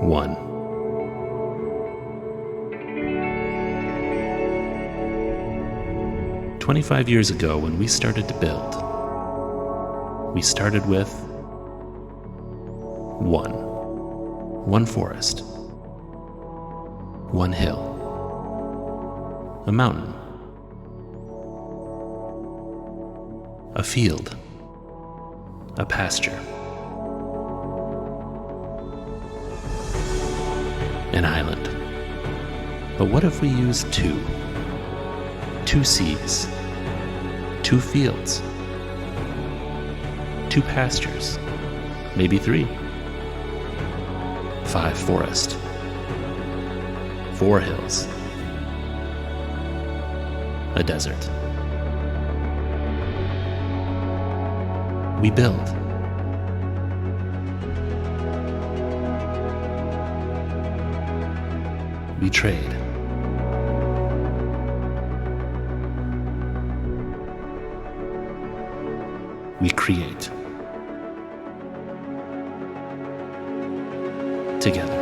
1. "25 years ago, when we started to build, we started with 1 forest, 1 hill, a mountain, a field, a pasture, an island. But what if we used 2? 2 seas, 2 fields, 2 pastures, maybe 3, 5 forests, 4 hills, a desert. We build. We trade. We create. Together.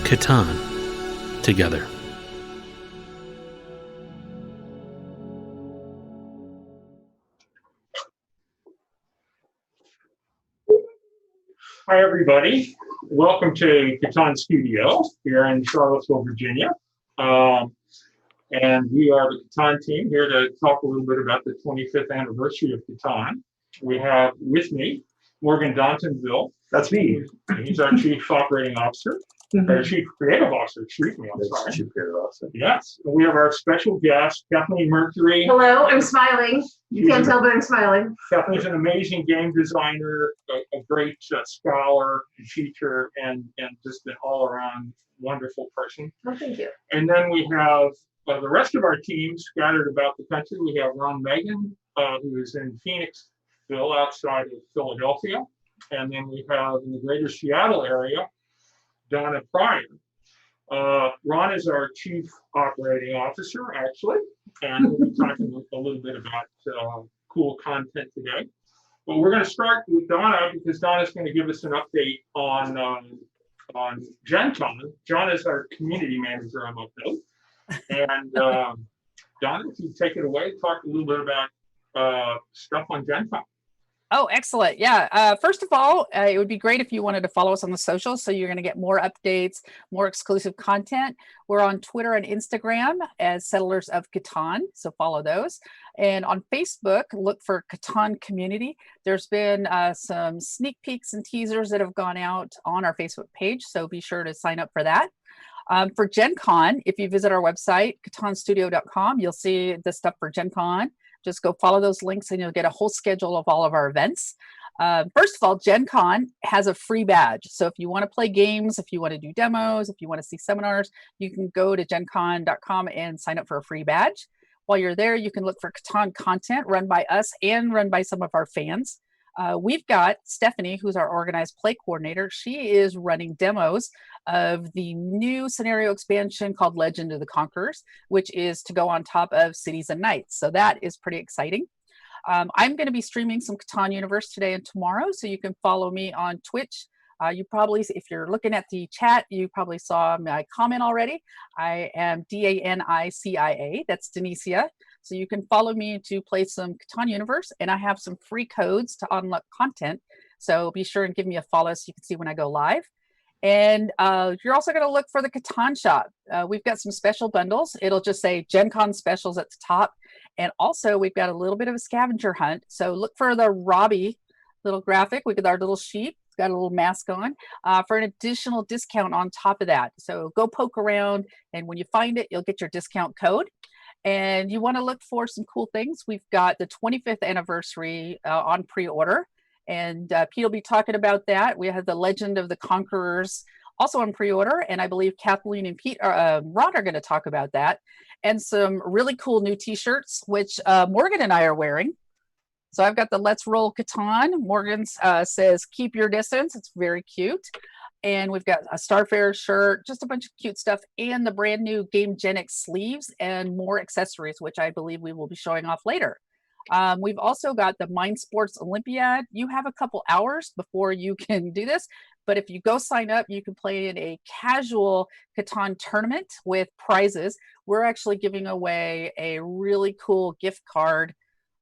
Catan. Together. Hi, everybody. Welcome to Catan Studio here in Charlottesville, Virginia. And we are the Catan team here to talk a little bit about the 25th anniversary of Catan. We have with me Morgan Dontonville. That's me. He's our Chief Operating Officer, or Chief Creative Officer, excuse me, I'm sorry. Chief Creative Officer. Yes, and we have our special guest, Kathleen Mercury. Hello, I'm smiling. You can't tell, but I'm smiling. Kathleen's an amazing game designer, a great scholar and teacher, and just an all-around wonderful person. Oh, thank you. And then we have the rest of our team scattered about the country. We have Ron Megan, who is in Phoenixville, outside of Philadelphia. And then we have in the greater Seattle area, Donna Pryor. Ron is our Chief Operating Officer, actually, and we'll be talking a little bit about cool content today. But we're going to start with Donna because Donna's going to give us an update on Gen Con. John is our community manager, I'm update. And Donna, if you take it away, talk a little bit about stuff on Gen Con. Oh, excellent. Yeah. First of all, it would be great if you wanted to follow us on the socials. So you're going to get more updates, more exclusive content. We're on Twitter and Instagram as Settlers of Catan. So follow those. And on Facebook, look for Catan Community. There's been some sneak peeks and teasers that have gone out on our Facebook page. So be sure to sign up for that. For Gen Con, if you visit our website, catanstudio.com, you'll see the stuff for Gen Con. Just go follow those links and you'll get a whole schedule of all of our events. First of all, Gen Con has a free badge. So if you want to play games, if you want to do demos, if you want to see seminars, you can go to gencon.com and sign up for a free badge. While you're there, you can look for Catan content run by us and run by some of our fans. We've got Stephanie, who's our organized play coordinator. She is running demos of the new scenario expansion called Legend of the Conquerors, which is to go on top of Cities and Knights. So that is pretty exciting. I'm going to be streaming some Katan Universe today and tomorrow, so you can follow me on Twitch. You probably, if you're looking at the chat, you probably saw my comment already. I am DANICIA, that's Denicia. So you can follow me to play some Catan Universe, and I have some free codes to unlock content. So be sure and give me a follow so you can see when I go live. And you're also going to look for the Catan shop. We've got some special bundles. It'll just say Gen Con specials at the top. And also we've got a little bit of a scavenger hunt. So look for the Robbie little graphic. We got our little sheep. It's got a little mask on for an additional discount on top of that. So go poke around, and when you find it, you'll get your discount code. And you want to look for some cool things. We've got the 25th anniversary on pre-order, and Pete will be talking about that. We have the Legend of the Conquerors also on pre-order, and I believe Kathleen and Pete, Ron are going to talk about that, and some really cool new t-shirts, which Morgan and I are wearing. So I've got the Let's Roll Catan. Morgan says, keep your distance. It's very cute. And we've got a Starfarer shirt, just a bunch of cute stuff, and the brand new Gamegenic sleeves and more accessories, which I believe we will be showing off later. We've also got the Mind Sports Olympiad. You have a couple hours before you can do this, but if you go sign up, you can play in a casual Catan tournament with prizes. We're actually giving away a really cool gift card.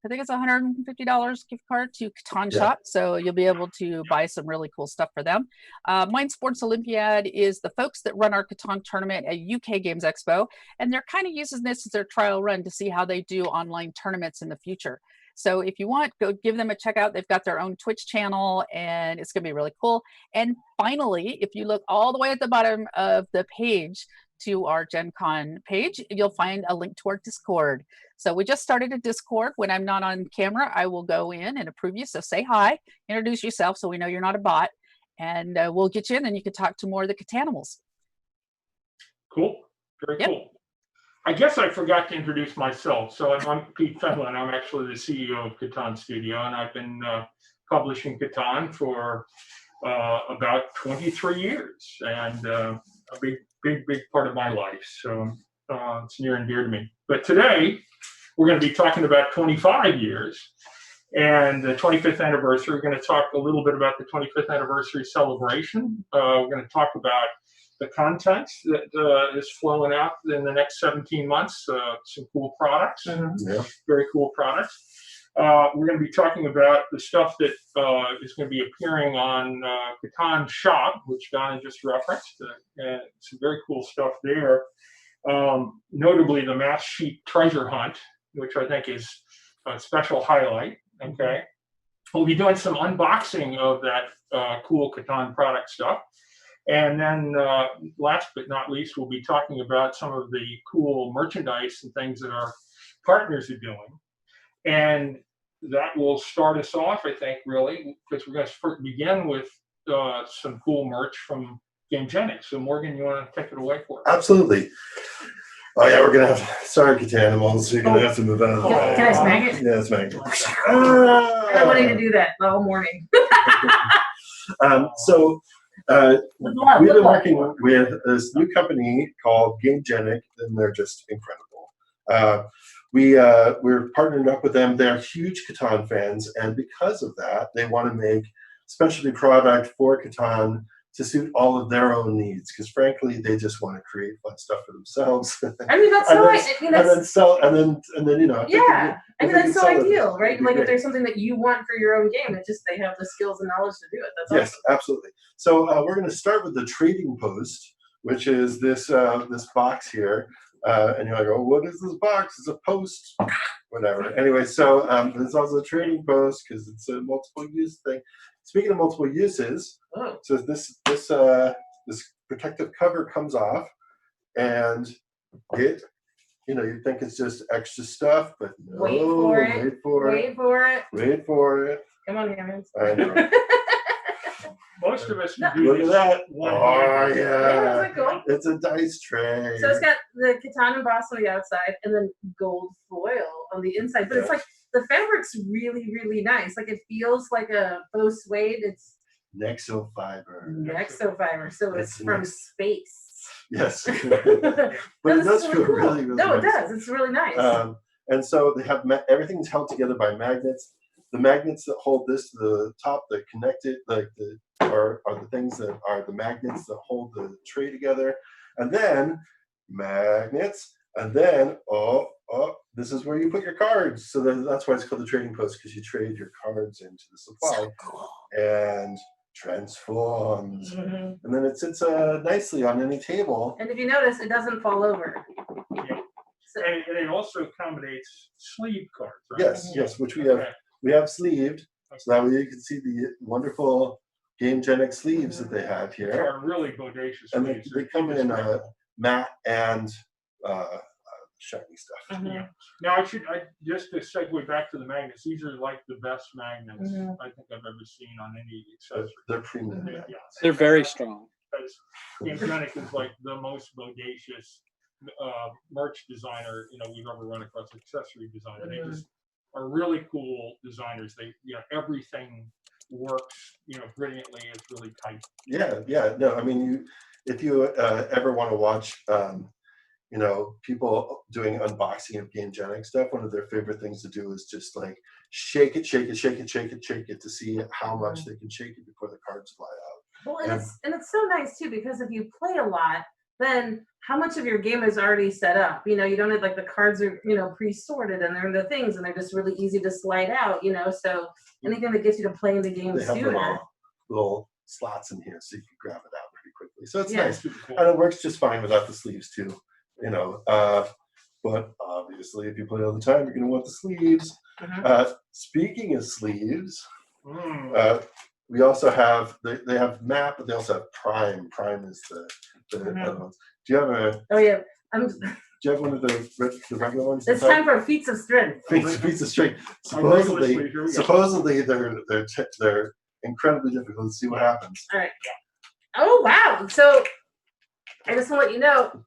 I think it's $150 gift card to Catan Shop, so you'll be able to buy some really cool stuff for them. Mind Sports Olympiad is the folks that run our Catan tournament at UK Games Expo, and they're kind of using this as their trial run to see how they do online tournaments in the future. So if you want, go give them a check out. They've got their own Twitch channel, and it's going to be really cool. And finally, if you look all the way at the bottom of the page to our Gen Con page, you'll find a link to our Discord. So we just started a Discord. When I'm not on camera, I will go in and approve you. So say hi, introduce yourself so we know you're not a bot, and we'll get you in and you can talk to more of the Catanimals. Cool. Very cool. I guess I forgot to introduce myself. So I'm Pete Fenlon. I'm actually the CEO of Catan Studio, and I've been publishing Catan for about 23 years, and a big part of my life. So it's near and dear to me. But today, we're going to be talking about 25 years and the 25th anniversary. We're going to talk a little bit about the 25th anniversary celebration. We're going to talk about the content that is flowing out in the next 17 months, some cool products, very cool products. We're going to be talking about the stuff that is going to be appearing on Catan Shop, which Donna just referenced, and some very cool stuff there. Notably, the Mass Sheet Treasure Hunt, which I think is a special highlight. Okay, we'll be doing some unboxing of that cool Catan product stuff. And then last but not least, we'll be talking about some of the cool merchandise and things that our partners are doing. And that will start us off, I think, really, because we're going to begin with some cool merch from Gamegenic. So Morgan, you want to take it away for us? Absolutely. Oh yeah, we're gonna have sorry, Catanimals. You're gonna have to move out. Can I smack it? Yeah, smack it. I've been wanting to do that the whole morning. We've been working with this new company called Gamegenic, and they're just incredible. We're partnered up with them. They're huge Catan fans, and because of that, they want to make specialty product for Catan to suit all of their own needs. Because frankly, they just want to create fun stuff for themselves. I mean, that's so. And then you know. Yeah, I mean that's so ideal, right? Like if there's something that you want for your own game, it's just they have the skills and knowledge to do it. That's yes, awesome. absolutely. So we're going to start with the trading post, which is this this box here. And you're like, oh, what is this box? It's a post, whatever. Anyway, so there's also a trading post because it's a multiple use thing. Speaking of multiple uses, so this protective cover comes off, and it, you know, you think it's just extra stuff, but no, Wait for it. Come on, Hammond. I know. Most of us Look do at this. that. One Oh, hand. yeah. Isn't that cool? It's a dice tray. So it's got the Catan embossed on the outside and then gold foil on the inside. But it's like the fabric's really, really nice. Like it feels like a faux suede. It's Nexofiber. Nexofiber. So it's from space. Yes. But it does feel really, really No, nice. it does. It's really nice. And so they have everything's held together by magnets. The magnets that hold this to the top that connect it, like are the things that are the magnets that hold the tray together. And then magnets, and then this is where you put your cards. So that's why it's called the trading post, because you trade your cards into the supply. So cool. And transforms. And then it sits nicely on any table. And if you notice, it doesn't fall over. Yeah. So, And it also accommodates sleeve cards, right? Yes, which we have. We have sleeved, so that way you can see the wonderful Gamegenic sleeves that they have They here. are really bodacious And sleeves. they come in matte and shiny stuff. Yeah. Now I just to segue back to the magnets. These are like the best magnets I think I've ever seen on any accessory. They're premium. Yeah. They're very strong. Because Gamegenic is like the most bodacious merch designer we've ever run across, accessory designer. They just are really cool designers. They, everything works, brilliantly. It's really tight. Yeah. No, I mean, if you ever want to watch, people doing unboxing of Gamegenic stuff, one of their favorite things to do is just like shake it to see how much they can shake it before the cards fly out. Well, and it's so nice too, because if you play a lot, then how much of your game is already set up? You don't have like the cards are, pre-sorted and they're in the things and they're just really easy to slide out, so anything that gets you to play the game They have sooner. little slots in here so you can grab it out pretty quickly. So it's Yeah. nice. And it works just fine without the sleeves too, but obviously if you play all the time, you're going to want the sleeves. Speaking of sleeves, we also have, they have map, but they also have prime. Prime is the other ones. Do you have a? Oh yeah, do you have one of the regular ones? It's time for feats of strength. Feats of strength. Supposedly they're incredibly difficult. Let's see what happens. All right. Oh wow! So I just want to let you know,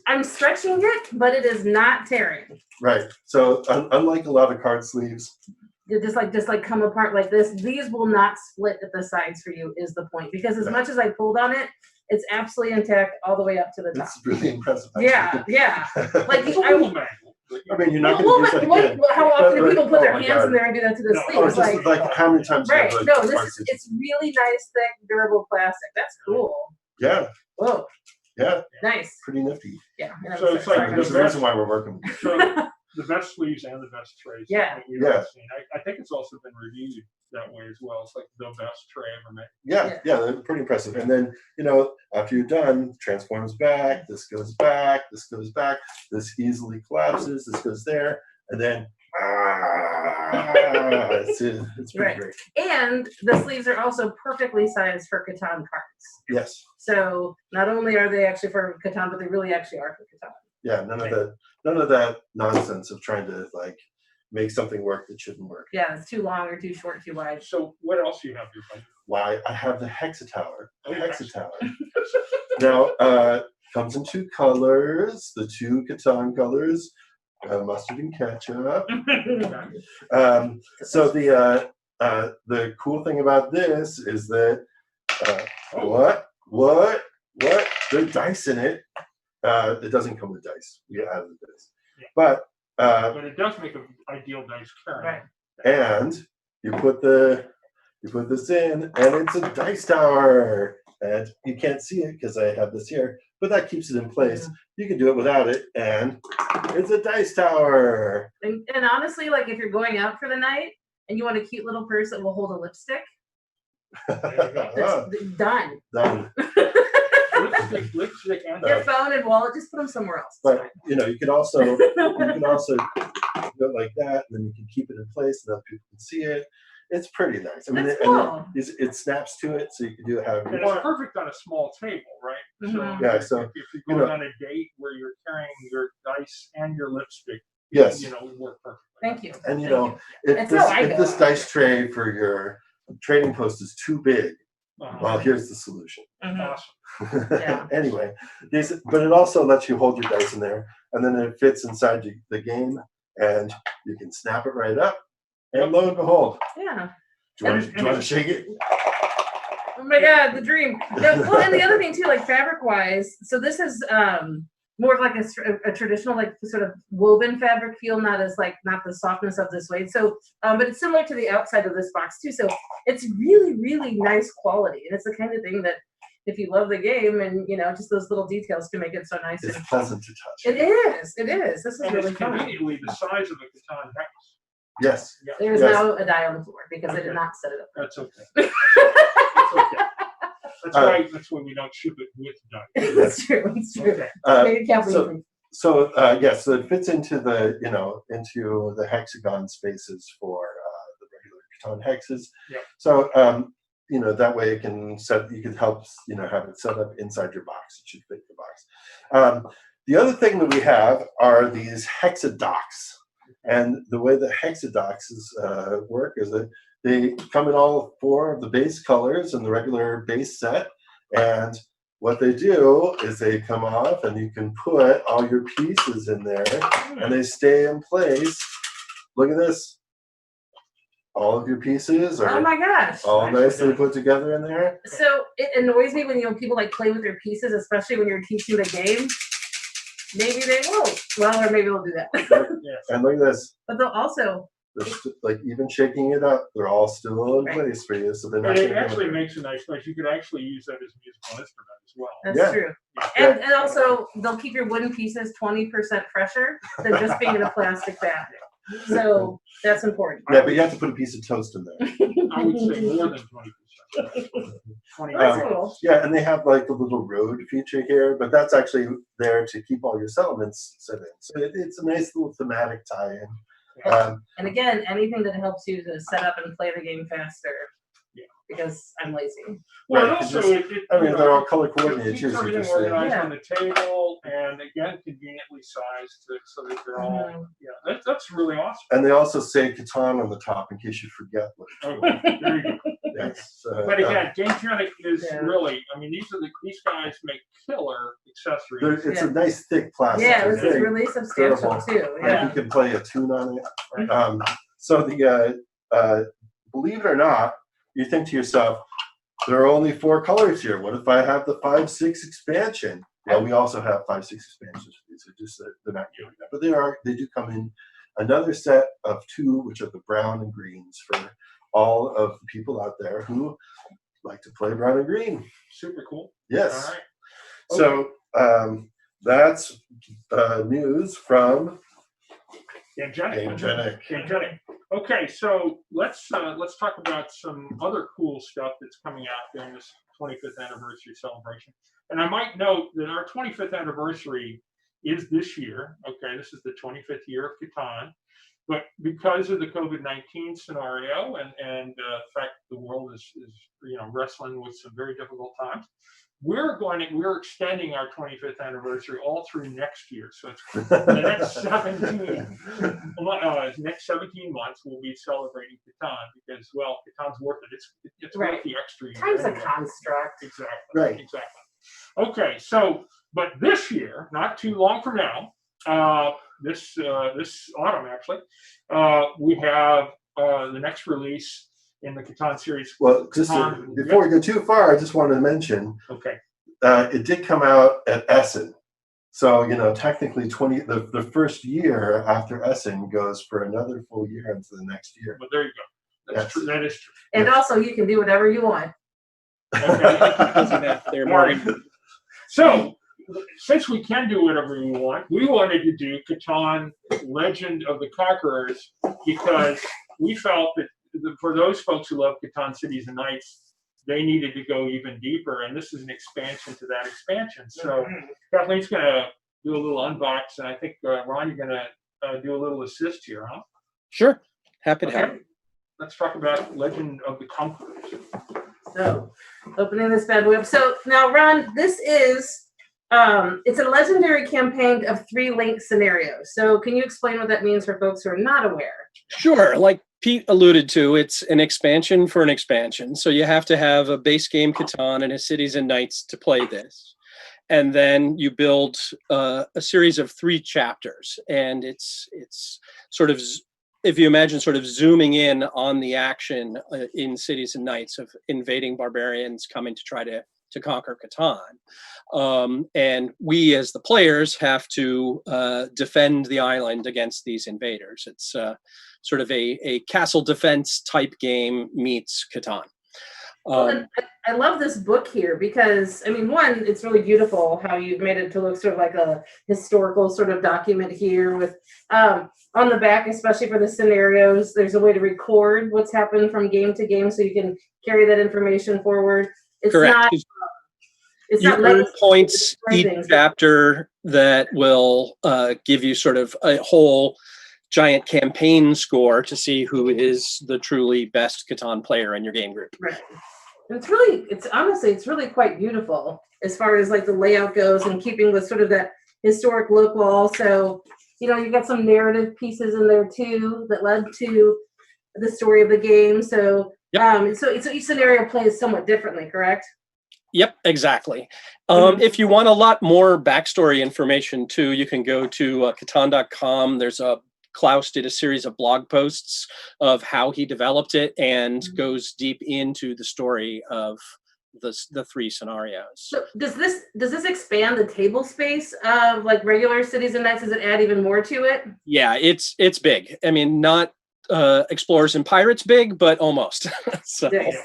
I'm stretching it, but it is not tearing. Right. So unlike a lot of card sleeves, It just like come apart like this. These will not split at the sides for you, is the point. Because as much as I pulled on it, it's absolutely intact all the way up to the top. it's really impressive. Yeah. Like I mean, you're not going to use that again. How often do people put their hands in there and do that to the sleeve? Oh, it's just like how many times? Right. No, it's really nice, thick, durable plastic. That's cool. Yeah. Whoa. Yeah. Nice. Pretty nifty. Yeah. So it's like There's a reason why we're working. So the best sleeves and the best trays. Yeah. that we've ever seen. I think it's also been reviewed that way as well. It's like the best tray ever made. Yeah, they're pretty impressive. And then, after you're done, transforms back, this goes back, this goes back, this easily collapses, this goes there, and then it's pretty great. And the sleeves are also perfectly sized for Catan cards. Yes. So not only are they actually for Catan, but they really actually are for Catan. Yeah, none of that nonsense of trying to make something work that shouldn't work. Yeah, it's too long or too short or too wide. So what else do you have here, buddy? Why, I have the Hexa Tower. Now, comes in two colors, the two Catan colors, mustard and ketchup. So the cool thing about this is that what? There are dice in it. It doesn't come with dice. We added the dice, but it does make an ideal dice carry. Right. And you put this in, and it's a dice tower. And you can't see it because I have this here, but that keeps it in place. You can do it without it, and it's a dice tower. And honestly, like if you're going out for the night and you want a cute little purse that will hold a lipstick, done. Done. Lipstick and Your phone and wallet, just put them somewhere else. But you can also go like that, and then you can keep it in place, and other people can see it. It's pretty nice. I mean, That's cool. it snaps to it, so you can do it however you And want. it's perfect on a small table, right? So if you're going on a date where you're carrying your dice and your lipstick, yes, it would work perfectly. Thank you. And If this dice tray for your trading post is too big, well, here's the solution. Awesome. Yeah. Anyway, but it also lets you hold your dice in there, and then it fits inside the game, and you can snap it right up, and lo and behold. Yeah. Do you want to shake it? Oh my God, the dream. No, well, and the other thing too, like fabric-wise, so this is more of like a traditional, like sort of woven fabric feel, not the softness of the suede. So, but it's similar to the outside of this box too. So it's really, really nice quality, and it's the kind of thing that if you love the game and just those little details can make it so nice. It's pleasant to touch. It is. This is And really it's fun. conveniently the size of a Catan Hex. Yes. There's now a die on the floor because I did not set it up. That's okay. That's okay. That's right. That's when we don't ship it with dice. That's true. It's true. Okay. So it fits into the into the hexagon spaces for the regular Catan hexes. Yep. So that way you can help have it set up inside your box. It should fit your box. The other thing that we have are these Hexadocks, and the way the Hexadocks work is that they come in all four of the base colors in the regular base set, and what they do is they come off, and you can put all your pieces in there, and they stay in place look at this. All of your pieces Oh are my gosh. all nicely put together in there. So it annoys me when people like play with their pieces, especially when you're teaching the game. Maybe they won't. Well, or maybe they'll do that. And look at this. But they'll also. Like even shaking it up, they're all still in Right. place for you. So they're not. But it gonna go actually anywhere. makes a nice place. You could actually use that as a musical instrument as well. That's Yeah. true. Yeah. And also, they'll keep your wooden pieces 20% fresher than just being in a plastic bag. So that's important. Yeah, but you have to put a piece of toast in there. I would say more than 20%. 20 That's cool. Yeah, and they have like the little road feature here, but that's actually there to keep all your settlements set in. So it's a nice little thematic tie-in. And again, anything that helps you to set up and play the game faster. Yeah. Because I'm lazy. Well, Right, also, I mean, they're all color it coordinated too. keeps So everything just organized Yeah. on the table, and again, conveniently sized so that they're all. Mhm. Yeah, that's really awesome. and they also say Catan on the top in case you forget what it's for. Okay, there you go. Yes, But again, Game Genic is Yeah. really. I mean, these guys make killer accessories. it's Yeah. a nice thick plastic. Yeah, It's this is very really substantial durable. too. Like, Yeah. you can play a tune on it. So believe it or not, you think to yourself, there are only 4 colors here. What if I have the 5/6 expansion? Well, we also have 5/6 expansions. So just they're not doing that, but they do come in another set of 2, which are the brown and greens for all of the people out there who like to play brown and green. Super cool. Yes. All right. So that's news from Game Genic. Game Genic. Okay, so let's talk about some other cool stuff that's coming out during this 25th anniversary celebration. And I might note that our 25th anniversary is this year. Okay, this is the 25th year of Catan. But because of the COVID-19 scenario and the fact the world is wrestling with some very difficult times, we're extending our 25th anniversary all through next year. So it's the next 17 months we'll be celebrating Catan because, well, Catan's worth it. It's Right. worth the extra year. Time's a anyway. construct. Exactly. Right. Exactly. Okay, so but this year, not too long from now, this autumn actually, we have the next release in the Catan series. Well, just before we go too far, I just wanted to mention Okay. it did come out at Essen. So, technically the first year after Essen goes for another full year into the next year. Well, there you go. That's Yes. true. That is true. And also, you can do whatever you want. Okay. There, All right. Morgan. So, since we can do whatever we want, we wanted to do Catan Legend of the Conquerors because we felt that for those folks who love Catan Cities and Knights, they needed to go even deeper, and this is an expansion to that expansion. So Kathleen's going to do a little unbox, and I think, Ron, you're going to do a little assist here, huh? Sure. Happy to help. Okay. Let's talk about Legend of the Conquerors. So, opening this bad boy up. So now, Ron, this is it's a legendary campaign of 3 linked scenarios. So can you explain what that means for folks who are not aware? Sure. Like Pete alluded to, it's an expansion for an expansion. So you have to have a base game Catan and a Cities and Knights to play this. And then you build a series of 3 chapters. And it's sort of, if you imagine sort of zooming in on the action in Cities and Knights of invading barbarians coming to try to conquer Catan. And we as the players have to defend the island against these invaders. It's sort of a castle defense type game meets Catan. And I love this book here because, I mean, one, it's really beautiful how you've made it to look sort of like a historical sort of document here with, on the back, especially for the scenarios, there's a way to record what's happened from game to game so you can carry that information forward. It's Correct. not, it's You not earn legacy, points it's each things. chapter that will give you sort of a whole giant campaign score to see who is the truly best Catan player in your game group. Right. And it's honestly, it's really quite beautiful as far as like the layout goes and keeping with sort of that historic look while also, you've got some narrative pieces in there too that led to the story of the game. So, Yep. So each scenario plays somewhat differently, correct? Yep, exactly. Mhm. If you want a lot more backstory information too, you can go to Catan.com. There's a Klaus did a series of blog posts of how he developed it and goes deep into the story of the 3 scenarios. So does this expand the table space of like regular Cities and Knights? Does it add even more to it? Yeah, it's big. I mean, not Explorers and Pirates big, but almost. So. Nice.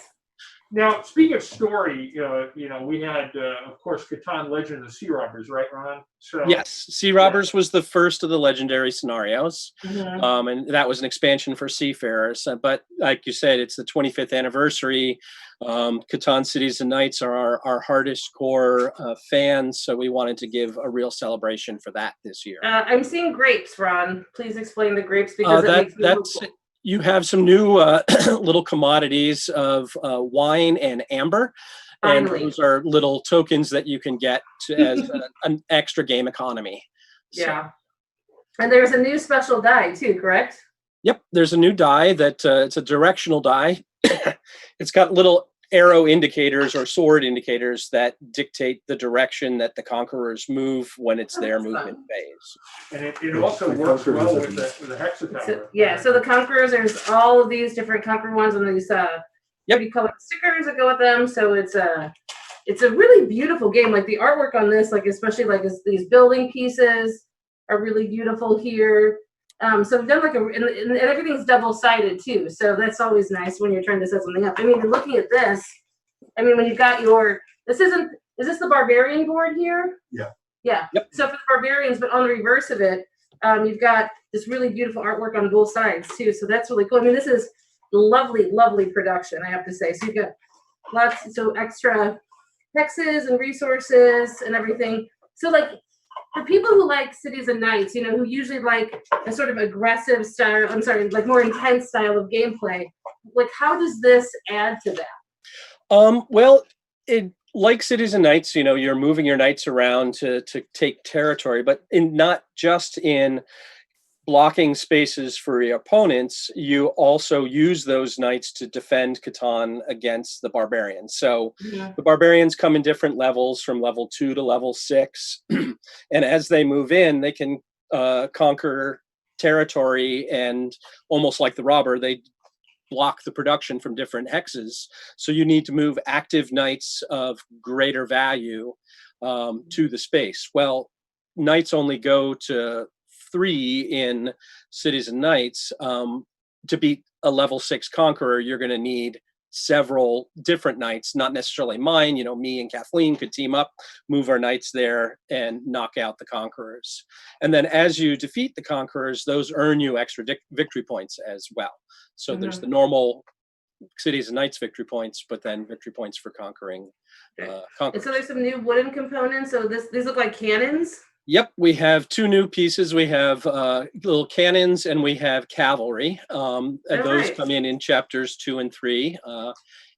Now, speaking of story, we had, of course, Catan Legend of the Sea Robbers, right, Ron? So Yes, Sea Robbers was the first of the legendary scenarios, Mhm. and that was an expansion for Seafarers. But like you said, it's the 25th anniversary. Catan Cities and Knights are our hardest core fans, so we wanted to give a real celebration for that this year. I'm seeing grapes, Ron. Please explain the grapes because it makes me that's hopeful. you have some new little commodities of wine and amber. And Finally. those are little tokens that you can get as an extra game economy. So, Yeah. And there's a new special die too, correct? yep, there's a new die that it's a directional die. It's got little arrow indicators or sword indicators that dictate the direction that the Conquerors move when it's their that's movement fun. And phase. it also The works Conquerors well are with these. the Hexa Tower. So, yeah, so the Conquerors, there's all of these different Conqueror ones and these Yep. pretty colored stickers that go with them. So it's a really beautiful game. Like the artwork on this, like especially like these building pieces are really beautiful here. So we've done like and everything's double-sided too. So that's always nice when you're trying to set something up. I mean, looking at this, I mean, when you've got is this the Barbarian board here? Yeah. Yeah. Yep. So for the Barbarians, but on the reverse of it, you've got this really beautiful artwork on both sides too. So that's really cool. I mean, this is lovely, lovely production, I have to say. So you've got extra hexes and resources and everything. So like for people who like Cities and Knights, who usually like a sort of aggressive style, like more intense style of gameplay, like how does this add to that? Well, like Cities and Knights, you're moving your knights around to take territory, but not just in blocking spaces for your opponents, you also use those knights to defend Catan against the barbarians. So the barbarians come in different levels from level 2 to level 6. And as they move in, they can conquer territory, and almost like the robber, they block the production from different hexes. So you need to move active knights of greater value to the space. Well, knights only go to 3 in Cities and Knights. To beat a level 6 Conqueror, you're going to need several different knights, not necessarily mine. Me and Kathleen could team up, move our knights there, and knock out the Conquerors. And then as you defeat the Conquerors, those earn you extra victory points as well. So there's the normal Cities and Knights victory points, but then victory points for conquering And Conquerors. so there's some new wooden components. So these look like cannons. Yep, we have 2 new pieces. We have little cannons and we have cavalry. And those come in chapters 2 and 3,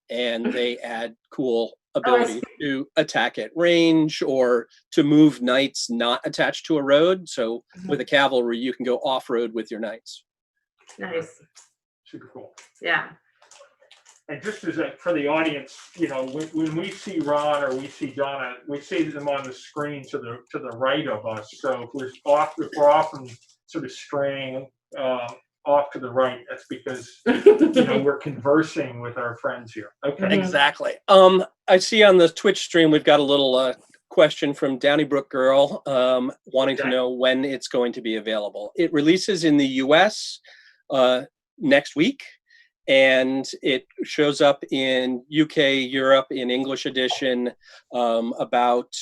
and they add cool ability to attack at range or to move knights not attached to a road. So with a cavalry, you can go off-road with your knights. Nice. Super cool. Yeah. And just as for the audience, when we see Ron or we see Donna, we see them on the screen to the right of us. So if we're often sort of straying off to the right, that's because we're conversing with our friends here. Okay. Exactly. I see on the Twitch stream we've got a little question from Donnybrook Girl wanting to know when it's going to be available. It releases in the US next week. And it shows up in UK, Europe in English edition about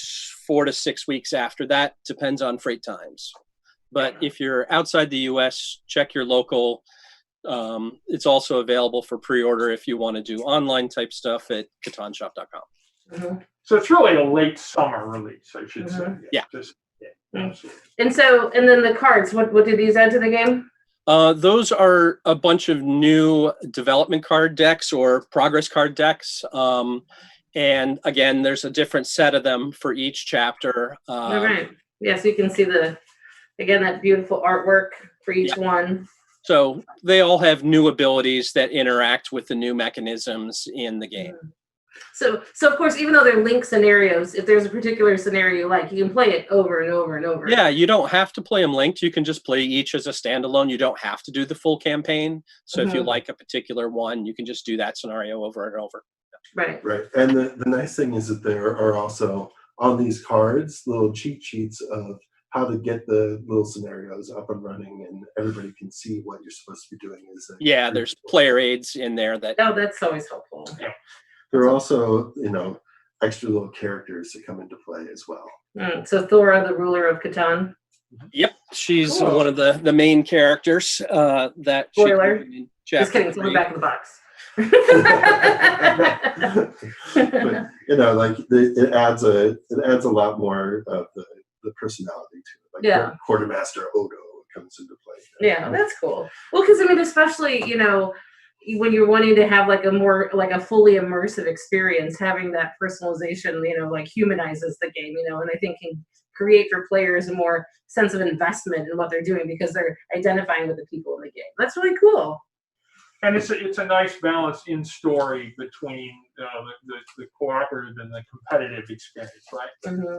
4 to 6 weeks after that. Depends on freight times. But if you're outside the US, check your local. It's also available for pre-order if you want to do online type stuff at catanshop.com. So it's really a late summer release, I should say. Yeah. Absolutely. And then the cards, what do these add to the game? Those are a bunch of new development card decks or progress card decks. And again, there's a different set of them for each chapter. All right. Yeah, so you can see that beautiful artwork for each one. So they all have new abilities that interact with the new mechanisms in the game. So of course, even though they're linked scenarios, if there's a particular scenario you like, you can play it over and over and over. Yeah, you don't have to play them linked. You can just play each as a standalone. You don't have to do the full campaign. So if you like a particular one, you can just do that scenario over and over. Right. Right. And the nice thing is that there are also on these cards little cheat sheets of how to get the little scenarios up and running, and everybody can see what you're supposed to be doing. Yeah, there's player aids in there that. Oh, that's always helpful. Yeah. There are also, extra little characters that come into play as well. So Thora, the ruler of Catan. Yep, she's Cool. one of the main characters that. Spoiler. In Just kidding. It's on the back of the box. But like it adds a lot more of the personality to it. Like Quartermaster Odo comes into play. Yeah, that's cool. Well, because I mean, especially when you're wanting to have like a fully immersive experience, having that personalization, like humanizes the game, and I think can create for players a more sense of investment in what they're doing because they're identifying with the people in the game. That's really cool. And it's a nice balance in story between the cooperative and the competitive experience, right? Mm-hmm.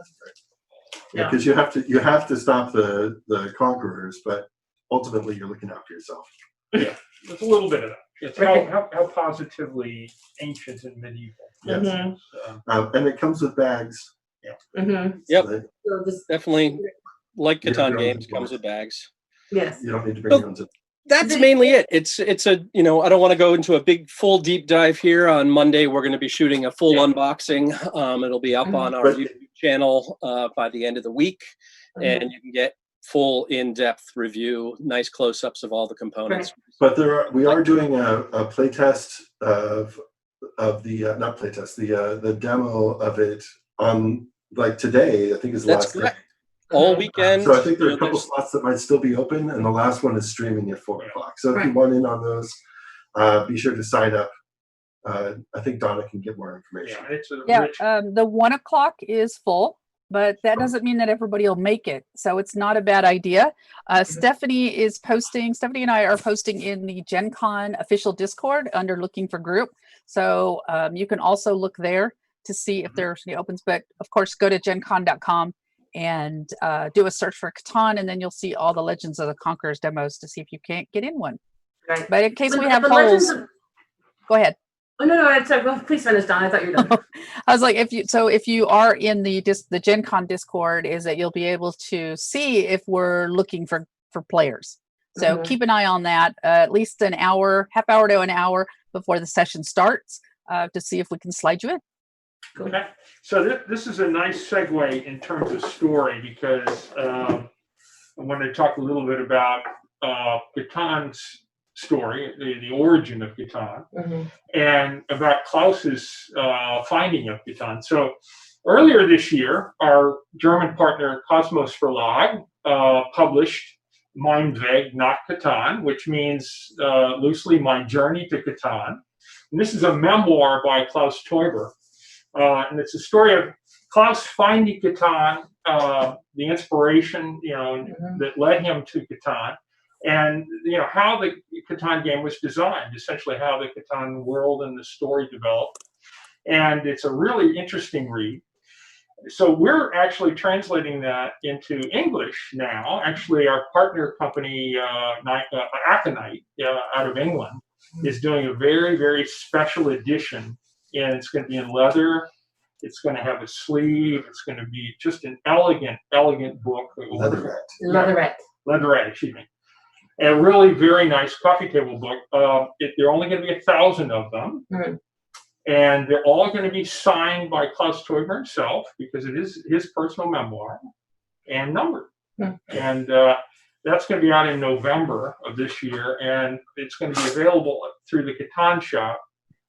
Yeah, because you have to stop the conquerors, but ultimately you're looking after yourself. Yeah, it's a little bit of that. It's how positively ancient and medieval. Yes. Mm-hmm. And it comes with bags. Yeah. Mm-hmm. Yep. So Definitely, like Catan Yeah, games, comes with bags. Yes. you don't need to bring your own zip. That's mainly it. It's a, I don't want to go into a big full deep dive here. On Monday, we're going to be shooting a full unboxing. It'll be up on our YouTube channel by the end of the week, and you can get full in-depth review, nice close-ups of all the components. But we are doing a playtest of the not playtest, the demo of it on like today. I think is the That's last day. correct. All weekend. So I think there are a couple slots that might still be open, and the last one is streaming at 4 o'clock. So if you want in on those, be sure to sign up. I think Donna can get more information. The 1 o'clock is full, but that doesn't mean that everybody will make it. So it's not a bad idea. Stephanie and I are posting in the Gen Con official Discord under looking for group. So you can also look there to see if there's any opens. But of course, go to gencon.com and do a search for Catan, and then you'll see all the Legends of the Conquerors demos to see if you can't get in one. Right. But in case we have polls, go ahead. Oh no, sorry. Well, please finish, Don. I thought you were done. I was like, if you are in the Gen Con Discord, is that you'll be able to see if we're looking for players. So keep an eye on that at least an hour, half hour to an hour before the session starts to see if we can slide you in. Okay, so this is a nice segue in terms of story because I want to talk a little bit about Catan's story, the origin of Catan, and about Klaus's finding of Catan. So earlier this year, our German partner Kosmos Verlag published Mein Weg nach Catan, which means loosely My Journey to Catan. And this is a memoir by Klaus Teuber. And it's a story of Klaus finding Catan, the inspiration, that led him to Catan, and how the Catan game was designed, essentially how the Catan world and the story developed. And it's a really interesting read. So we're actually translating that into English now. Actually, our partner company, Aconite, out of England, is doing a very, very special edition. And it's going to be in leather. It's going to have a sleeve. It's going to be just an elegant, elegant book. Leatherette, excuse me. A really very nice coffee table book. There are only going to be 1,000 of them. And they're all going to be signed by Klaus Teuber himself because it is his personal memoir and numbered. And that's going to be out in November of this year. And it's going to be available through the Catan shop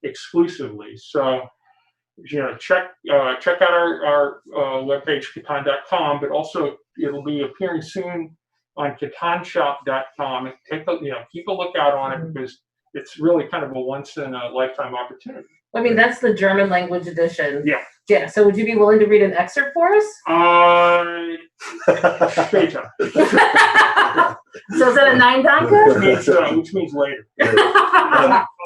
exclusively. So, check out our webpage, Catan.com, but also it'll be appearing soon on CatanShop.com. Keep a lookout on it because it's really kind of a once in a lifetime opportunity. I mean, that's the German language edition. Yeah. Yeah. So would you be willing to read an excerpt for us? Später. So is that a 9 Donka? Which means later.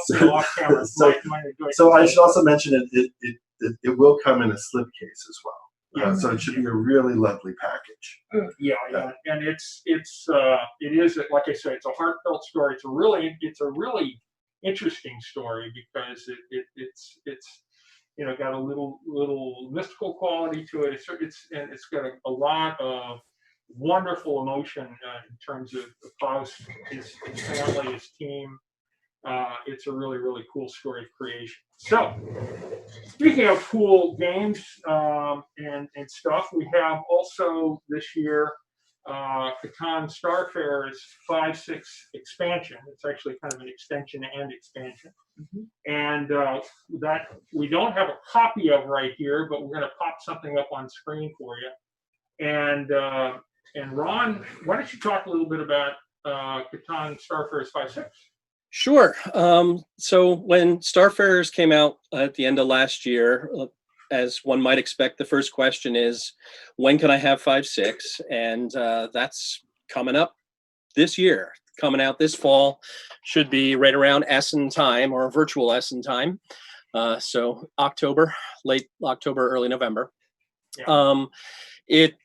So, Off camera. so- Might enjoy so I it. should also mention it will come in a slipcase as well. Yeah. So it should be a really lovely package. Yeah, and it is, like I said, it's a heartfelt story. It's a really interesting story because it's got a little mystical quality to it. It's got a lot of wonderful emotion in terms of Faust, his family, his team. It's a really cool story of creation. So, speaking of cool games and stuff, we have also this year Catan Starfarers 5/6 expansion. It's actually kind of an extension and expansion. And that we don't have a copy of right here, but we're going to pop something up on screen for you. And Ron, why don't you talk a little bit about Catan Starfarers 5/6? Sure. So when Starfarers came out at the end of last year, as one might expect, the first question is, when can I have 5/6? And that's coming up this year, coming out this fall, should be right around Essen time or virtual Essen time. So October, late October, early November. Yeah. It,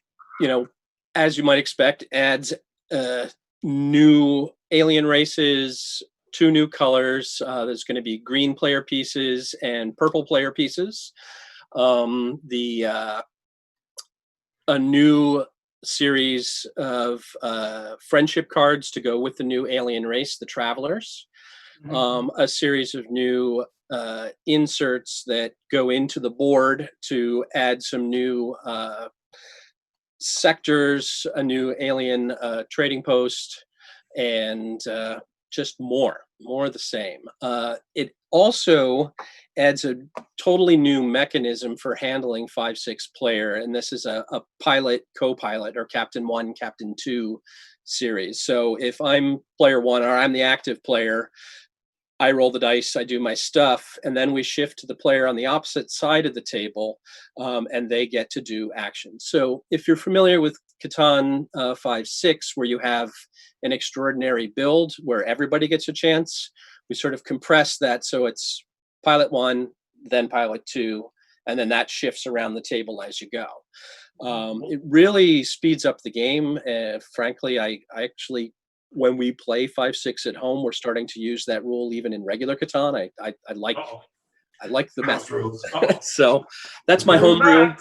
as you might expect, adds new alien races, 2 new colors. There's going to be green player pieces and purple player pieces. A new series of friendship cards to go with the new alien race, the Travelers. A series of new inserts that go into the board to add some new sectors, a new alien trading post, and just more of the same. It also adds a totally new mechanism for handling 5/6 player, and this is a pilot, co-pilot, or Captain 1, Captain 2 series. So if I'm player 1 or I'm the active player, I roll the dice, I do my stuff, and then we shift to the player on the opposite side of the table, and they get to do action. So if you're familiar with Catan 5/6, where you have an extraordinary build where everybody gets a chance, we sort of compress that so it's pilot 1, then pilot 2, and then that shifts around the table as you go. It really speeds up the game. Frankly, I actually, when we play 5/6 at home, we're starting to use that rule even in regular Catan. I like the House method. rules. So that's my homebrew.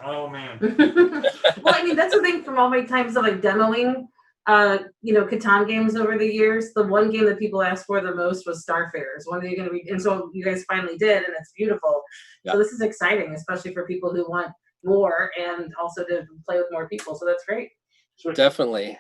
Oh man. Well, I mean, that's the thing from all my times of like demoing, Catan games over the years. The one game that people asked for the most was Starfarers. When are you going to be? And so you guys finally did, and it's beautiful. Yeah. So this is exciting, especially for people who want more and also to play with more people. So that's great. Definitely.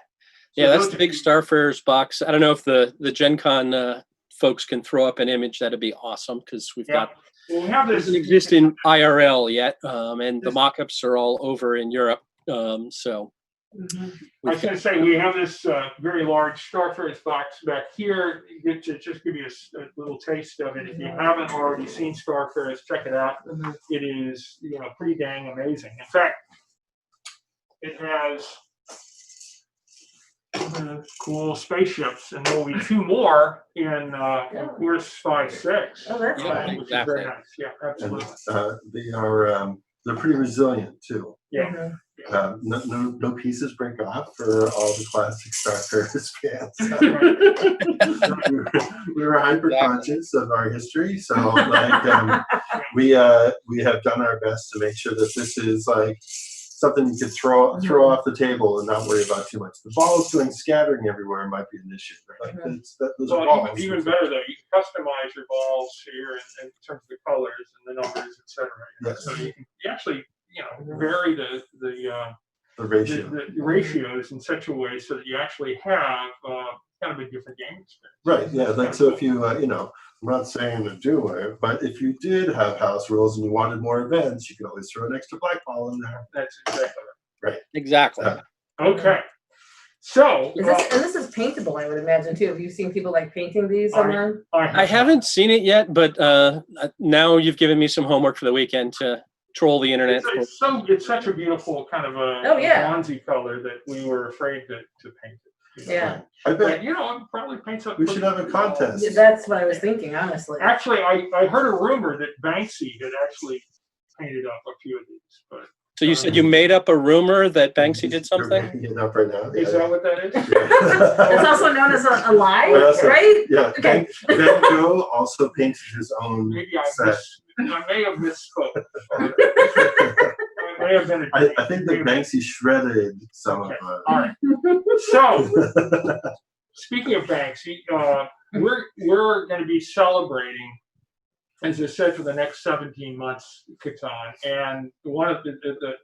Yeah, that's the big Starfarers box. I don't know if the Gen Con folks can throw up an image. That'd be awesome, because we've got, Well, we have this. doesn't exist in IRL yet, and the mock-ups are all over in Europe. So I was going to say, we have this very large Starfarers box back here. To just give you a little taste of it. If you haven't already seen Starfarers, check it out. It is, pretty dang amazing. In fact, it has cool spaceships, and there will be 2 more in course 5/6. Oh, that's which is very nice. Yeah, absolutely. And they're pretty resilient too. Yeah. No pieces break off for all the classic Starfarers fans. we were hyper conscious of our history, so we have done our best to make sure that this is like something you could throw off the table and not worry about too much. The balls going scattering everywhere might be an issue. But those are balls. Even better though, you can customize your balls here in terms of the colors and the numbers, etc. Yes. So you can actually, vary the ratio. the ratios in such a way so that you actually have kind of a different game experience. Right. Yeah. Like so, if you I'm not saying to do it, but if you did have house rules and you wanted more events, you could always throw an extra black ball in there. That's exactly Right. exactly. Okay. So This is paintable, I would imagine too. Have you seen people like painting these online? I haven't seen it yet, but now you've given me some homework for the weekend to troll the internet. It's such a beautiful kind of a bronzy color that we were afraid to paint it. Yeah. I But bet you know, it probably paints up. we should have a contest. Yeah, that's what I was thinking, honestly. Actually, I heard a rumor that Banksy had actually painted up a few of these, but So you said you made up a rumor that Banksy did You're something? making it up right now. is that what that is? It's also known as a lie, Well, that's right? Yeah, Okay. Van Gogh also painted his own Maybe set. I may have misspoke. Or it may have been a I think that Banksy shredded some Okay. of All right. So, speaking of Banksy, we're going to be celebrating, as I said, for the next 17 months, Catan, and one of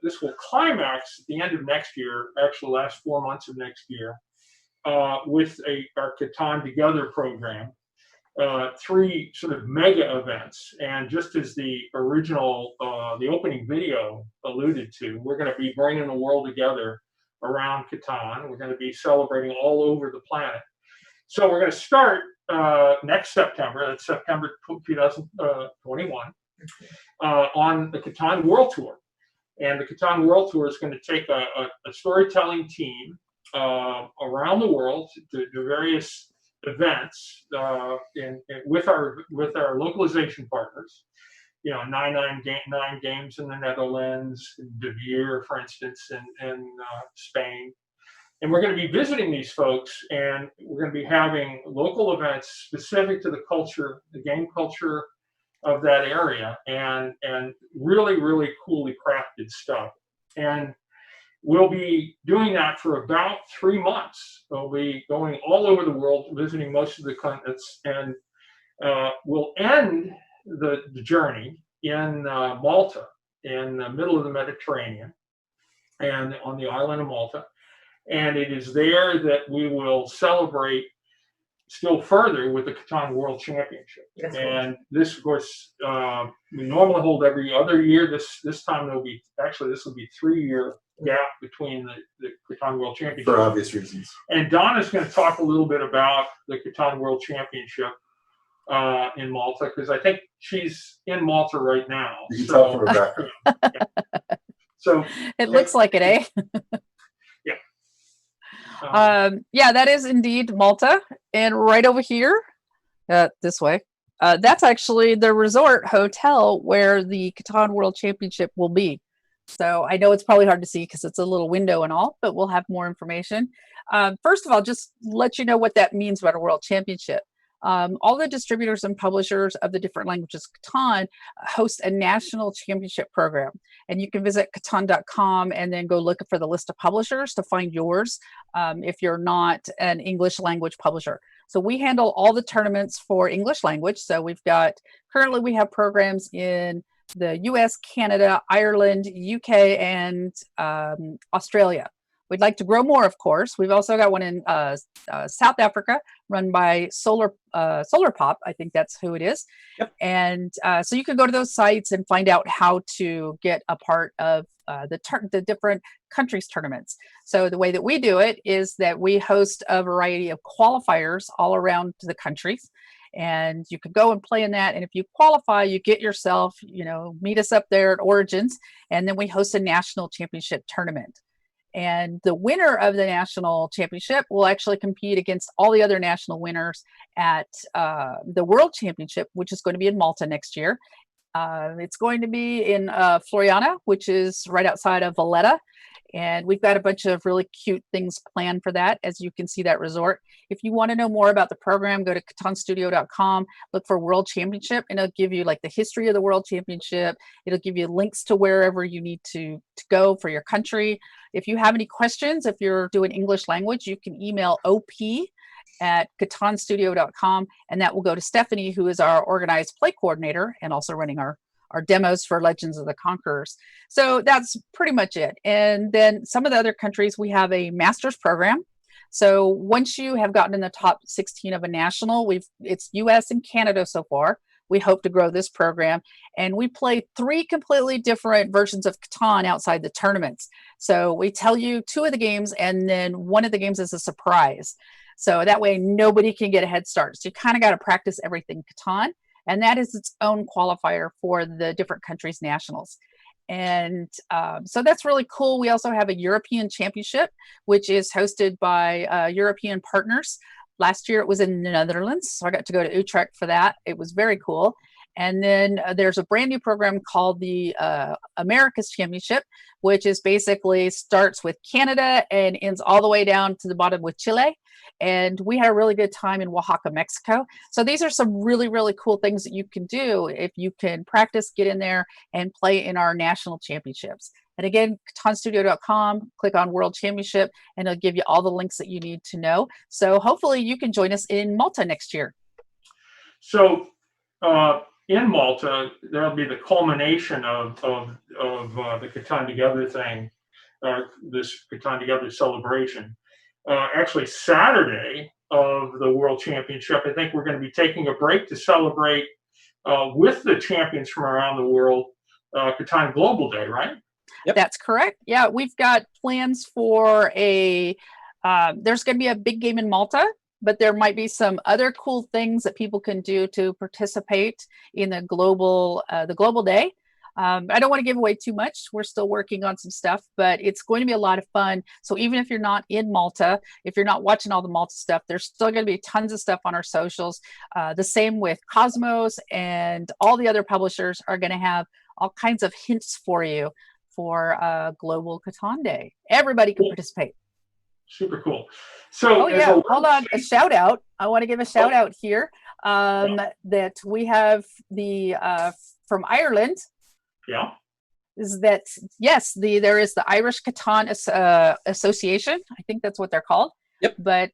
this will climax at the end of next year, actually the last 4 months of next year, with our Catan Together program. 3 sort of mega events, and just as the original, the opening video alluded to, we're going to be bringing the world together around Catan. We're going to be celebrating all over the planet. So we're going to start next September. That's September 2021 on the Catan World Tour, and the Catan World Tour is going to take a storytelling team around the world to various events with our localization partners. You know, 9 games in the Netherlands, De Beer, for instance, in Spain. And we're going to be visiting these folks, and we're going to be having local events specific to the culture, the game culture of that area, and really, really coolly crafted stuff. And we'll be doing that for about 3 months. We'll be going all over the world, visiting most of the continents, and we'll end the journey in Malta, in the middle of the Mediterranean, and on the island of Malta. And it is there that we will celebrate still further with the Catan World Championship. That's And this, of course, we normally hold every other year. This time this will be 3-year gap between the Catan World Championship. for obvious reasons. And Donna's going to talk a little bit about the Catan World Championship in Malta, because I think she's in Malta right now. You can tell from her background. So It looks like it, eh? Yeah, that is indeed Malta. And right over here, this way, that's actually the resort hotel where the Catan World Championship will be. So I know it's probably hard to see because it's a little window and all, but we'll have more information. First of all, just let you know what that means about a World Championship. All the distributors and publishers of the different languages Catan host a national championship program. And you can visit Catan.com and then go look for the list of publishers to find yours if you're not an English language publisher. So we handle all the tournaments for English language. So currently we have programs in the US, Canada, Ireland, UK, and Australia. We'd like to grow more, of course. We've also got one in South Africa run by Solar Pop. I think that's who it is. Yep. And so you can go to those sites and find out how to get a part of the different countries' tournaments. So the way that we do it is that we host a variety of qualifiers all around the countries. And you could go and play in that. And if you qualify, you get yourself, meet us up there at Origins. And then we host a national championship tournament. And the winner of the national championship will actually compete against all the other national winners at the World Championship, which is going to be in Malta next year. It's going to be in Floriana, which is right outside of Valletta. And we've got a bunch of really cute things planned for that, as you can see that resort. If you want to know more about the program, go to catanstudio.com, look for World Championship, and it'll give you like the history of the World Championship. It'll give you links to wherever you need to go for your country. If you have any questions, if you're doing English language, you can email op@catanstudio.com, and that will go to Stephanie, who is our organized play coordinator and also running our demos for Legends of the Conquerors. So that's pretty much it. And then some of the other countries, we have a master's program. So once you have gotten in the top 16 of a national, it's US and Canada so far. We hope to grow this program. And we play 3 completely different versions of Catan outside the tournaments. So we tell you 2 of the games, and then 1 of the games is a surprise. So that way nobody can get a head start. So you kind of got to practice everything Catan. And that is its own qualifier for the different countries' nationals. And so that's really cool. We also have a European Championship, which is hosted by European partners. Last year it was in the Netherlands, so I got to go to Utrecht for that. It was very cool. And then there's a brand new program called the Americas Championship, which is basically starts with Canada and ends all the way down to the bottom with Chile. And we had a really good time in Oaxaca, Mexico. So these are some really, really cool things that you can do if you can practice, get in there and play in our national championships. And again, catanstudio.com, click on World Championship, and it'll give you all the links that you need to know. So hopefully you can join us in Malta next year. So in Malta, there'll be the culmination of the Catan Together thing, this Catan Together celebration. Actually, Saturday of the World Championship, I think we're going to be taking a break to celebrate with the champions from around the world, Catan Global Day, right? Yep. That's correct. Yeah, we've got plans for a, there's going to be a big game in Malta, but there might be some other cool things that people can do to participate in the global day. I don't want to give away too much. We're still working on some stuff, but it's going to be a lot of fun. So even if you're not in Malta, if you're not watching all the Malta stuff, there's still going to be tons of stuff on our socials. The same with Cosmos, and all the other publishers are going to have all kinds of hints for you for Global Catan Day. Everybody can participate. Super cool. So, oh yeah, hold on, a shout out. I want to give a shout out here that we have the from Ireland. Yeah. Is that yes? There is the Irish Catan Association. I think that's what they're called. Yep. But